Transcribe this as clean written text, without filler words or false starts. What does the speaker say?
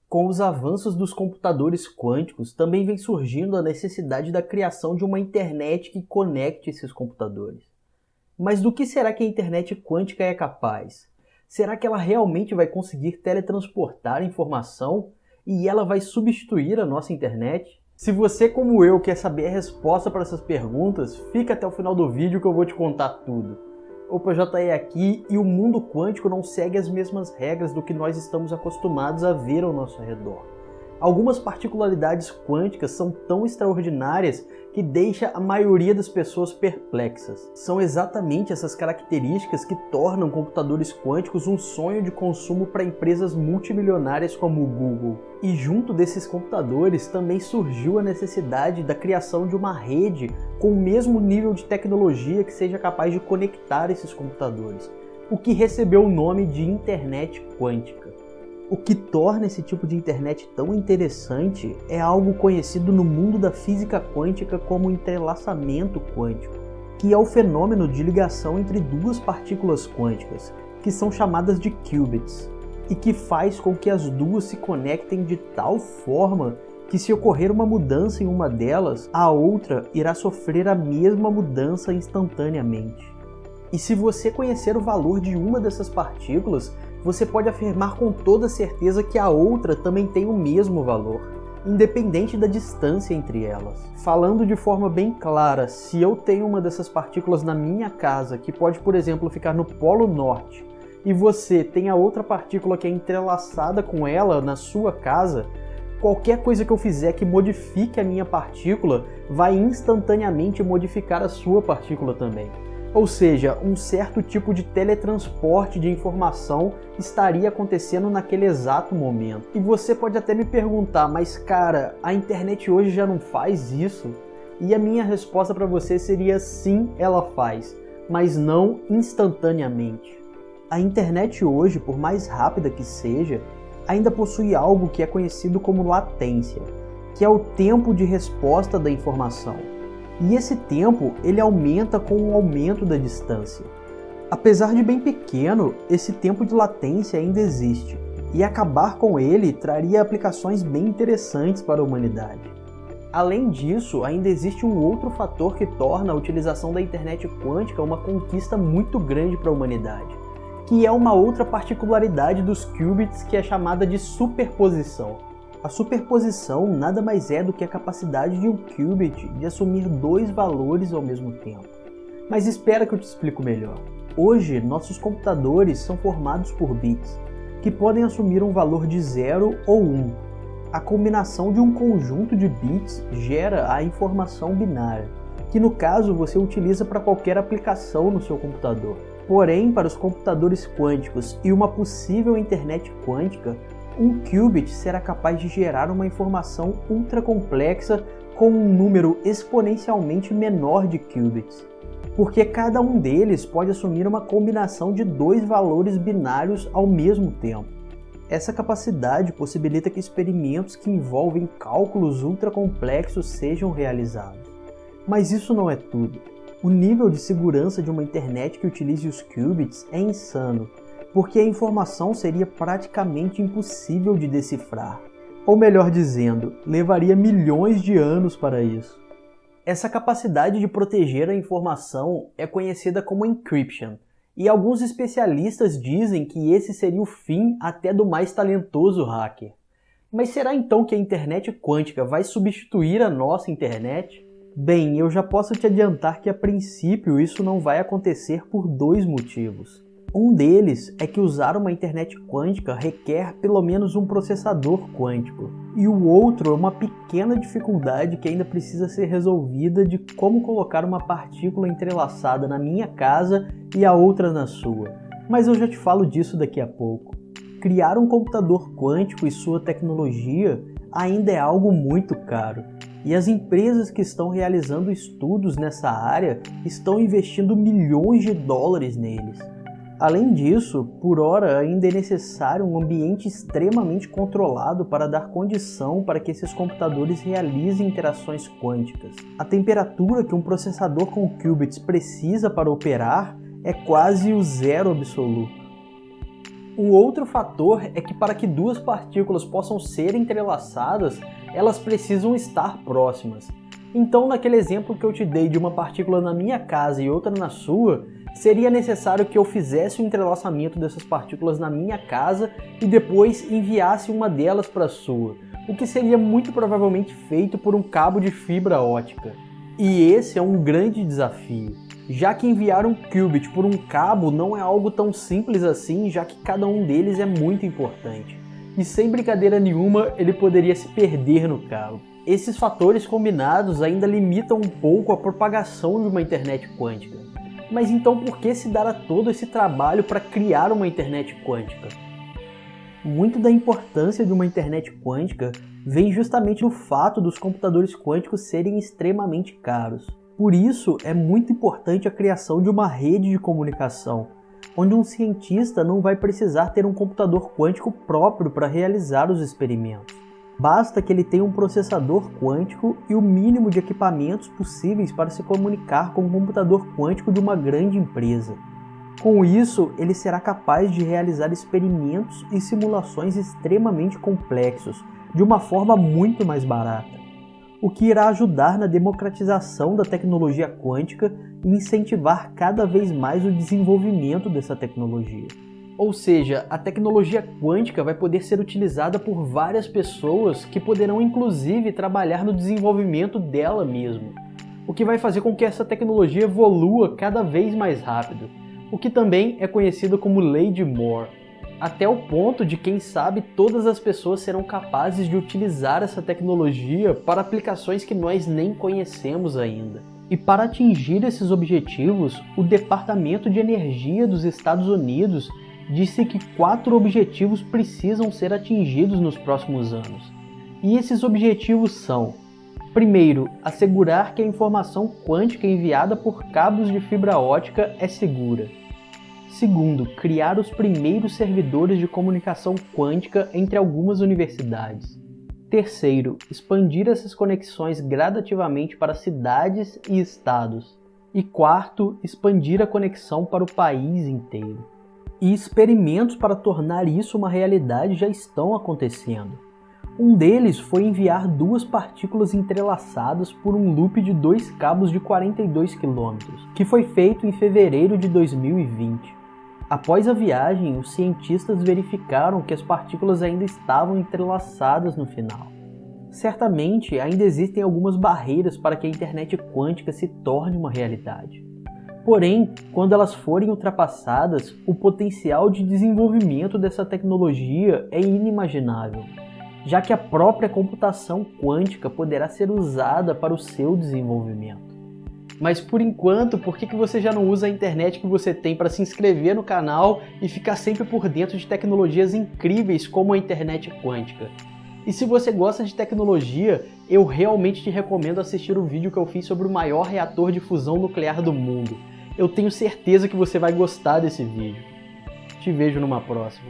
Com os avanços dos computadores quânticos, também vem surgindo a necessidade da criação de uma internet que conecte esses computadores. Mas do que será que a internet quântica é capaz? Será que ela realmente vai conseguir teletransportar informação e ela vai substituir a nossa internet? Se você, como eu, quer saber a resposta para essas perguntas, fica até o final do vídeo que eu vou te contar tudo. Opa, JE aqui, e o mundo quântico não segue as mesmas regras do que nós estamos acostumados a ver ao nosso redor. Algumas particularidades quânticas são tão extraordinárias que deixa a maioria das pessoas perplexas. São exatamente essas características que tornam computadores quânticos um sonho de consumo para empresas multimilionárias como o Google. E junto desses computadores também surgiu a necessidade da criação de uma rede com o mesmo nível de tecnologia que seja capaz de conectar esses computadores, o que recebeu o nome de internet quântica. O que torna esse tipo de internet tão interessante é algo conhecido no mundo da física quântica como entrelaçamento quântico, que é o fenômeno de ligação entre duas partículas quânticas, que são chamadas de qubits, e que faz com que as duas se conectem de tal forma que, se ocorrer uma mudança em uma delas, a outra irá sofrer a mesma mudança instantaneamente. E se você conhecer o valor de uma dessas partículas, você pode afirmar com toda certeza que a outra também tem o mesmo valor, independente da distância entre elas. Falando de forma bem clara, se eu tenho uma dessas partículas na minha casa, que pode, por exemplo, ficar no Polo Norte, e você tem a outra partícula que é entrelaçada com ela na sua casa, qualquer coisa que eu fizer que modifique a minha partícula vai instantaneamente modificar a sua partícula também. Ou seja, um certo tipo de teletransporte de informação estaria acontecendo naquele exato momento. E você pode até me perguntar, mas cara, a internet hoje já não faz isso? E a minha resposta para você seria sim, ela faz, mas não instantaneamente. A internet hoje, por mais rápida que seja, ainda possui algo que é conhecido como latência, que é o tempo de resposta da informação. E esse tempo ele aumenta com o aumento da distância. Apesar de bem pequeno, esse tempo de latência ainda existe, e acabar com ele traria aplicações bem interessantes para a humanidade. Além disso, ainda existe um outro fator que torna a utilização da internet quântica uma conquista muito grande para a humanidade, que é uma outra particularidade dos qubits que é chamada de superposição. A superposição nada mais é do que a capacidade de um qubit de assumir dois valores ao mesmo tempo. Mas espera que eu te explico melhor. Hoje, nossos computadores são formados por bits, que podem assumir um valor de 0 ou 1. A combinação de um conjunto de bits gera a informação binária, que no caso você utiliza para qualquer aplicação no seu computador. Porém, para os computadores quânticos e uma possível internet quântica, um qubit será capaz de gerar uma informação ultra complexa com um número exponencialmente menor de qubits, porque cada um deles pode assumir uma combinação de dois valores binários ao mesmo tempo. Essa capacidade possibilita que experimentos que envolvem cálculos ultra complexos sejam realizados. Mas isso não é tudo. O nível de segurança de uma internet que utilize os qubits é insano, porque a informação seria praticamente impossível de decifrar. Ou melhor dizendo, levaria milhões de anos para isso. Essa capacidade de proteger a informação é conhecida como encryption, e alguns especialistas dizem que esse seria o fim até do mais talentoso hacker. Mas será então que a internet quântica vai substituir a nossa internet? Bem, eu já posso te adiantar que a princípio isso não vai acontecer por dois motivos. Um deles é que usar uma internet quântica requer pelo menos um processador quântico, e o outro é uma pequena dificuldade que ainda precisa ser resolvida de como colocar uma partícula entrelaçada na minha casa e a outra na sua. Mas eu já te falo disso daqui a pouco. Criar um computador quântico e sua tecnologia ainda é algo muito caro, e as empresas que estão realizando estudos nessa área estão investindo milhões de dólares neles. Além disso, por hora ainda é necessário um ambiente extremamente controlado para dar condição para que esses computadores realizem interações quânticas. A temperatura que um processador com qubits precisa para operar é quase o zero absoluto. Um outro fator é que para que duas partículas possam ser entrelaçadas, elas precisam estar próximas. Então, naquele exemplo que eu te dei de uma partícula na minha casa e outra na sua, seria necessário que eu fizesse o entrelaçamento dessas partículas na minha casa e depois enviasse uma delas para a sua, o que seria muito provavelmente feito por um cabo de fibra ótica. E esse é um grande desafio, já que enviar um qubit por um cabo não é algo tão simples assim, já que cada um deles é muito importante. E sem brincadeira nenhuma, ele poderia se perder no cabo. Esses fatores combinados ainda limitam um pouco a propagação de uma internet quântica. Mas então por que se dar a todo esse trabalho para criar uma internet quântica? Muito da importância de uma internet quântica vem justamente do fato dos computadores quânticos serem extremamente caros. Por isso, é muito importante a criação de uma rede de comunicação, onde um cientista não vai precisar ter um computador quântico próprio para realizar os experimentos. Basta que ele tenha um processador quântico e o mínimo de equipamentos possíveis para se comunicar com um computador quântico de uma grande empresa. Com isso, ele será capaz de realizar experimentos e simulações extremamente complexos, de uma forma muito mais barata, o que irá ajudar na democratização da tecnologia quântica e incentivar cada vez mais o desenvolvimento dessa tecnologia. Ou seja, a tecnologia quântica vai poder ser utilizada por várias pessoas que poderão inclusive trabalhar no desenvolvimento dela mesmo, o que vai fazer com que essa tecnologia evolua cada vez mais rápido, o que também é conhecido como Lei de Moore, até o ponto de, quem sabe, todas as pessoas serão capazes de utilizar essa tecnologia para aplicações que nós nem conhecemos ainda. E para atingir esses objetivos, o Departamento de Energia dos Estados Unidos disse que 4 objetivos precisam ser atingidos nos próximos anos. E esses objetivos são: primeiro, assegurar que a informação quântica enviada por cabos de fibra ótica é segura. Segundo, criar os primeiros servidores de comunicação quântica entre algumas universidades. Terceiro, expandir essas conexões gradativamente para cidades e estados. E quarto, expandir a conexão para o país inteiro. E experimentos para tornar isso uma realidade já estão acontecendo. Um deles foi enviar 2 partículas entrelaçadas por um loop de 2 cabos de 42 km, que foi feito em fevereiro de 2020. Após a viagem, os cientistas verificaram que as partículas ainda estavam entrelaçadas no final. Certamente, ainda existem algumas barreiras para que a internet quântica se torne uma realidade. Porém, quando elas forem ultrapassadas, o potencial de desenvolvimento dessa tecnologia é inimaginável, já que a própria computação quântica poderá ser usada para o seu desenvolvimento. Mas por enquanto, por que você já não usa a internet que você tem para se inscrever no canal e ficar sempre por dentro de tecnologias incríveis como a internet quântica? E se você gosta de tecnologia, eu realmente te recomendo assistir o vídeo que eu fiz sobre o maior reator de fusão nuclear do mundo. Eu tenho certeza que você vai gostar desse vídeo. Te vejo numa próxima.